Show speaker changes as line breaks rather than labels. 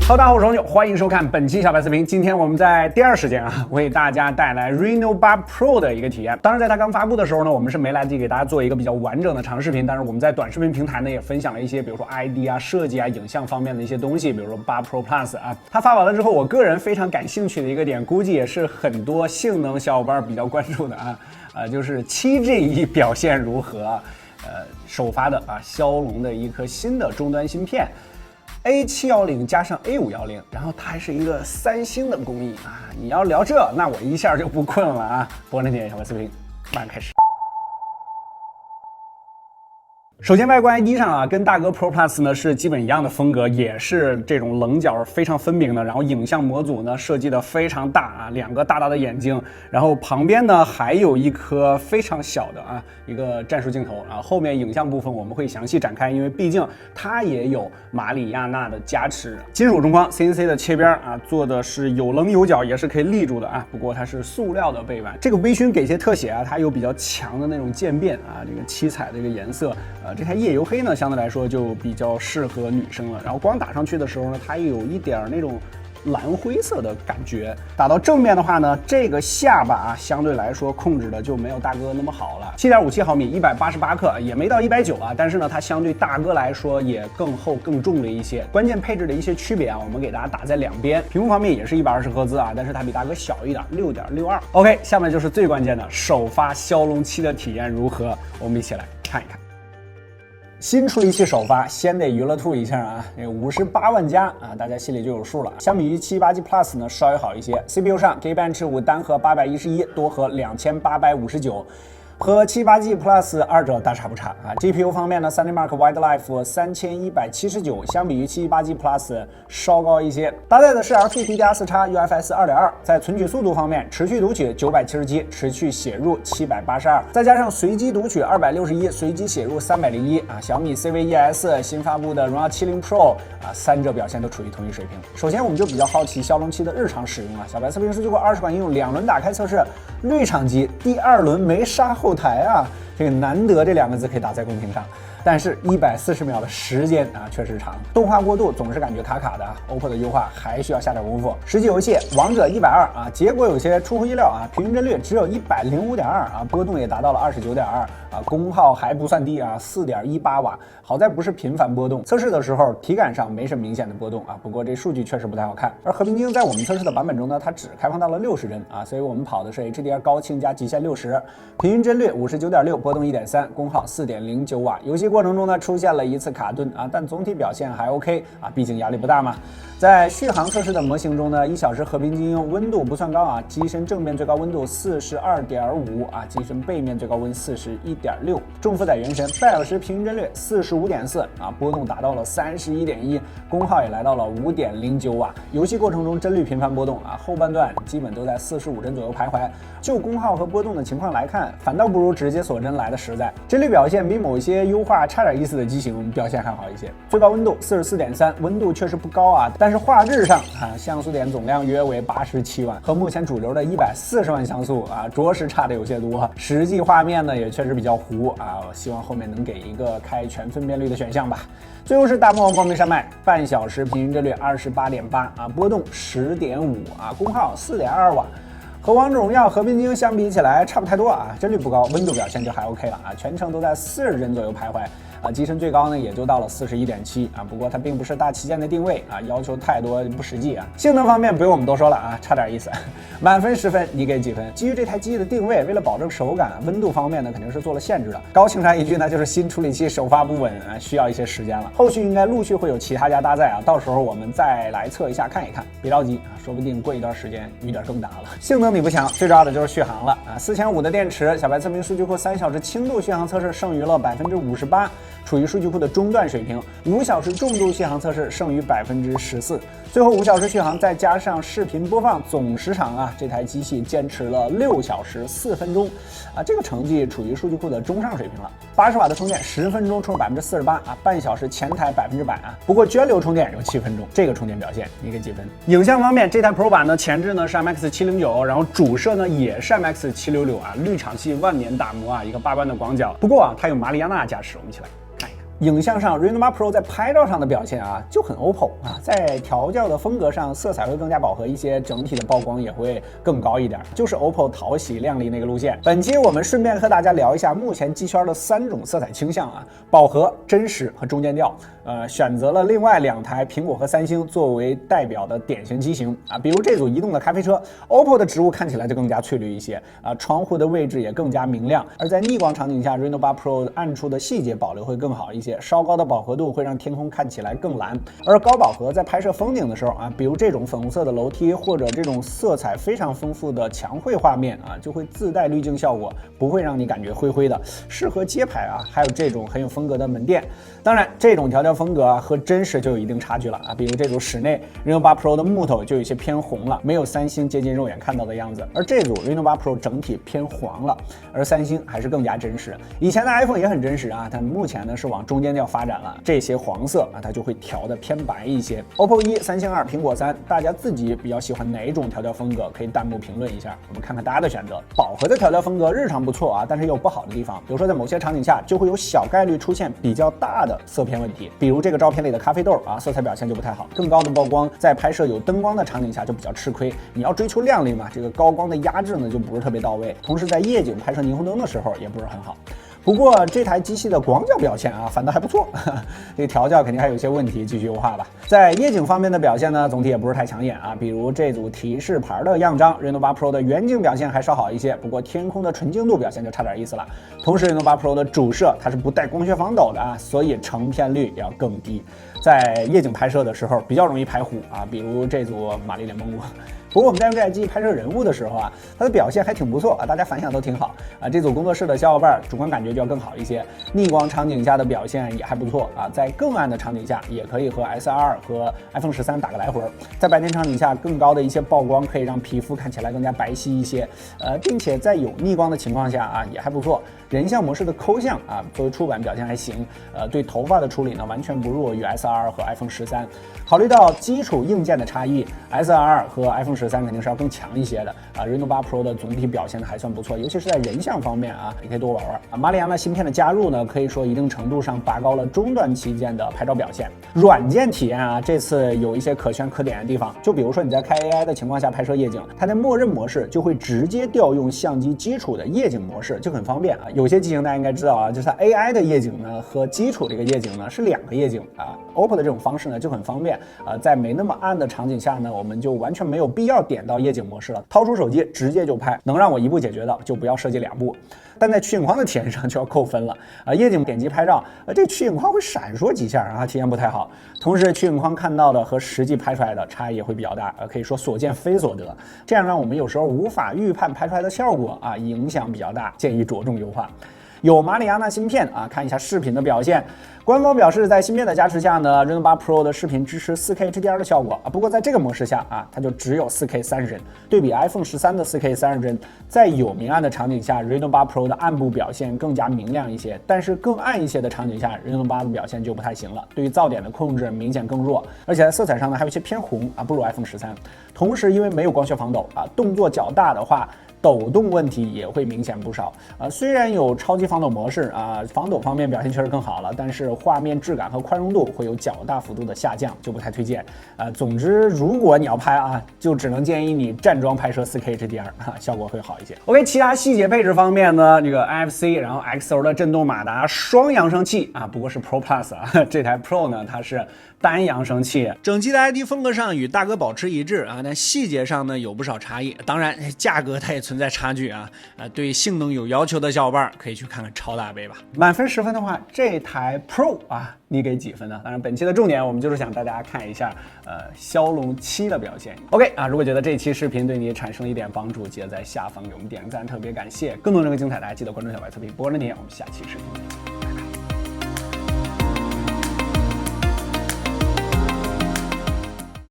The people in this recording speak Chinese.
大家好，我是红牛，欢迎收看本期小白视频。今天我们在第二时间为大家带来 Reno 8 Pro 的一个体验。当然，在它刚发布的时候呢，我们是没来得及给大家做一个比较完整的长视频，但是我们在短视频平台呢也分享了一些，比如说 ID 设计影像方面的一些东西，比如说8 Pro Plus 它发完了之后，我个人非常感兴趣的一个点，估计也是很多性能小伙伴比较关注的就是 7G 表现如何？首发的骁龙的一颗新的终端芯片。A710加上A510，然后它还是一个三星的工艺你要聊这，那我一下就不困了播那点小白视频，马上开始。首先外观 ID 上跟大哥 Pro Plus 呢是基本一样的风格，也是这种棱角非常分明的，然后影像模组呢设计的非常大两个大大的眼睛，然后旁边呢还有一颗非常小的一个战术镜头后面影像部分我们会详细展开，因为毕竟它也有马里亚纳的加持。金属中框 CNC 的切边做的是有棱有角，也是可以立住的不过它是塑料的背板。这个微醺给些特写它有比较强的那种渐变这个七彩的一个颜色这台夜游黑呢相对来说就比较适合女生了，然后光打上去的时候呢，它有一点那种蓝灰色的感觉。打到正面的话呢，这个下巴相对来说控制的就没有大哥那么好了。7.57毫米，188克，也没到190但是呢，它相对大哥来说也更厚更重了一些。关键配置的一些区别我们给大家打在两边。屏幕方面也是120赫兹但是它比大哥小一点，6.62。OK， 下面就是最关键的首发骁龙7的体验如何，我们一起来看一看。新处理器首发，先得娱乐兔一下58万加大家心里就有数了。相比于718G Plus 呢，稍微好一些。CPU 上 Geekbench 5单核811，多核2859。和718G Plus 二者大差不差GPU 方面呢 ，Sandisk Wildlife 3179，相比于718G Plus 稍高一些。搭载的是 LPDDR4X UFS 2.2。在存取速度方面，持续读取977，持续写入782，再加上随机读取261，随机写入301小米 CVES 新发布的荣耀70 Pro 三者表现都处于同一水平。首先我们就比较好奇骁龙7的日常使用小白测评数据库20款应用2轮打开测试，绿场机第二轮没杀后台这个难得这两个字可以打在公屏上。但是140秒的时间确实长，动画过渡总是感觉卡卡的OPPO 的优化还需要下点功夫。实际游戏王者120结果有些出乎意料平均帧率只有105.2波动也达到了29.2功耗还不算低4.18瓦，好在不是频繁波动。测试的时候体感上没什么明显的波动不过这数据确实不太好看。而和平精英在我们测试的版本中呢，它只开放到了60帧所以我们跑的是 HDR 高清加极限60，平均帧率59.6，波动1.3，功耗4.09瓦。游戏过程中呢出现了一次卡顿但总体表现还 OK 毕竟压力不大嘛。在续航测试的模型中呢，1小时和平精英温度不算高机身正面最高温度42.5机身背面最高温41.6，重负载原神半小时平均帧率45.4波动达到了31.1，功耗也来到了5.09瓦。游戏过程中帧率频繁波动后半段基本都在45帧左右徘徊。就功耗和波动的情况来看，反倒不如直接锁帧来的实在。帧率表现比某些优化差点意思的机型表现还好一些。最高温度44.3，温度确实不高但是画质上像素点总量约为87万，和目前主流的140万像素着实差的有些多。实际画面呢也确实比较糊我希望后面能给一个开全分辨率的选项吧。最后是大魔王光明山脉，半小时平均帧率28.8波动10.5功耗4.2瓦。和王者荣耀和平精英相比起来差不太多帧率不高，温度表现就还 OK 了全程都在40帧左右徘徊机身最高呢也就到了41.7不过它并不是大旗舰的定位要求太多不实际性能方面不用我们多说了差点意思。满分10分，你给几分？基于这台机器的定位，为了保证手感，温度方面呢肯定是做了限制的。高情商一句呢，就是新处理器首发不稳需要一些时间了。后续应该陆续会有其他家搭载到时候我们再来测一下看一看。别着急说不定过一段时间雨点更大了。性能你不强，最重要的就是续航了4500的电池，小白测评数据库3小时轻度续航测试剩余了58%，处于数据库的中段水平。5小时重度续航测试剩余14%，最后5小时续航再加上视频播放总时长这台机器坚持了6小时4分钟这个成绩处于数据库的中上水平了。80瓦的充电10分钟充48%半小时前台100%不过涓流充电有7分钟，这个充电表现你给几分？影像方面，这台 Pro 版呢前置呢是 IMX709，然后主摄呢也是 IMX766绿场系万年打磨一个8班的广角。不过它有马里亚纳加持，我们一起来看一看。影像上 Reno 8 Pro 在拍照上的表现啊就很 OPPO 啊，在调教的风格上，色彩会更加饱和一些，整体的曝光也会更高一点，就是 OPPO 讨喜亮丽那个路线。本期我们顺便和大家聊一下目前机圈的3种色彩倾向啊，饱和、真实和中间调。选择了另外2台苹果和三星作为代表的典型机型啊，比如这组移动的咖啡车 ，OPPO 的植物看起来就更加翠绿一些啊，窗户的位置也更加明亮，而在逆光场景下 ，Reno 8 Pro 暗处的细节保留会更好一些，稍高的饱和度会让天空看起来更蓝，而高饱和在拍摄风景的时候啊，比如这种粉红色的楼梯或者这种色彩非常丰富的墙绘画面啊，就会自带滤镜效果，不会让你感觉灰灰的，适合街拍啊，还有这种很有风格的门店。当然，这种调教风格啊和真实就有一定差距了啊，比如这组室内 Reno 8 Pro 的木头就有些偏红了，没有三星接近肉眼看到的样子，而这组 Reno 8 Pro 整体偏黄了，而三星还是更加真实。以前的 iPhone 也很真实啊，但目前呢是往中间调发展了，这些黄色啊它就会调的偏白一些。OPPO 1、三星2、苹果3，大家自己比较喜欢哪种调教风格？可以弹幕评论一下，我们看看大家的选择。饱和的调教风格日常不错啊，但是也有不好的地方，比如说在某些场景下就会有小概率出现比较大的色偏问题，比如这个照片里的咖啡豆啊，色彩表现就不太好。更高的曝光在拍摄有灯光的场景下就比较吃亏，你要追求亮丽嘛，这个高光的压制呢就不是特别到位，同时在夜景拍摄霓虹灯的时候也不是很好。不过这台机器的广角表现啊，反倒还不错，这个调教肯定还有一些问题，继续优化吧。在夜景方面的表现呢，总体也不是太抢眼啊。比如这组提示牌的样张 ，Reno 8 Pro 的远景表现还稍好一些，不过天空的纯净度表现就差点意思了。同时 Reno 8 Pro 的主摄它是不带光学防抖的啊，所以成片率也要更低。在夜景拍摄的时候比较容易拍糊啊，比如这组玛丽莲梦露。不过我们在用这台机拍摄人物的时候啊，它的表现还挺不错啊，大家反响都挺好啊。这组工作室的小伙伴主观感觉就要更好一些，逆光场景下的表现也还不错啊，在更暗的场景下也可以和 S22 和 iPhone 13打个来回，在白天场景下更高的一些曝光可以让皮肤看起来更加白皙一些，并且在有逆光的情况下啊也还不错。人像模式的抠像啊，作为出版表现还行，对头发的处理呢完全不弱于 S22 和 iPhone 13。考虑到基础硬件的差异 ，S22 和 iPhone 13肯定是要更强一些的啊。Reno 8 Pro 的总体表现的还算不错，尤其是在人像方面啊，你可以多玩玩啊。马里亚纳芯片的加入呢，可以说一定程度上拔高了中端旗舰的拍照表现。软件体验啊，这次有一些可圈可点的地方，就比如说你在开 AI 的情况下拍摄夜景，它的默认模式就会直接调用相机基础的夜景模式，就很方便啊。有些机型大家应该知道啊，就是它 AI 的夜景呢和基础这个夜景呢是2个夜景啊。OPPO 的这种方式呢就很方便啊，在没那么暗的场景下呢，我们就完全没有必要点到夜景模式了，掏出手机直接就拍，能让我一步解决的就不要设计2步。但在去影框的体验上就要扣分了啊！夜景点击拍照，这去影框会闪烁几下啊，体验不太好。同时，去影框看到的和实际拍出来的差异也会比较大，可以说所见非所得，这样让我们有时候无法预判拍出来的效果啊，影响比较大，建议着重优化。有马里亚纳芯片啊，看一下视频的表现。官方表示，在芯片的加持下呢 ，Reno 8 Pro 的视频支持 4K HDR 的效果啊。不过在这个模式下啊，它就只有 4K 30帧，对比 iPhone 13的 4K 30帧，在有明暗的场景下 ，Reno 8 Pro 的暗部表现更加明亮一些。但是更暗一些的场景下 ，Reno 8的表现就不太行了，对于噪点的控制明显更弱，而且在色彩上呢还有一些偏红啊，不如 iPhone 13。同时，因为没有光学防抖啊，动作较大的话，抖动问题也会明显不少啊。虽然有超级防抖模式啊，防抖方面表现确实更好了，但是画面质感和宽容度会有较大幅度的下降，就不太推荐啊。总之，如果你要拍啊，就只能建议你站桩拍摄 4K HDR 啊，效果会好一些。OK， 其他细节配置方面呢，这个 NFC， 然后 XO 的震动马达，双扬声器啊，不过是 Pro Plus 啊，这台 Pro 呢它是单扬声器。整机的 ID 风格上与大哥保持一致啊，但细节上呢有不少差异，当然价格它也存在差距啊。对性能有要求的小伙伴可以去看看超大杯吧。满分10分的话，这台 Pro 啊，你给几分呢？当然，本期的重点我们就是想大家看一下骁龙7的表现。OK 啊，如果觉得这期视频对你产生了一点帮助，记得在下方给我们点个赞，特别感谢。更多这个精彩，大家记得关注小白测评，不关注你，我们下期视频见。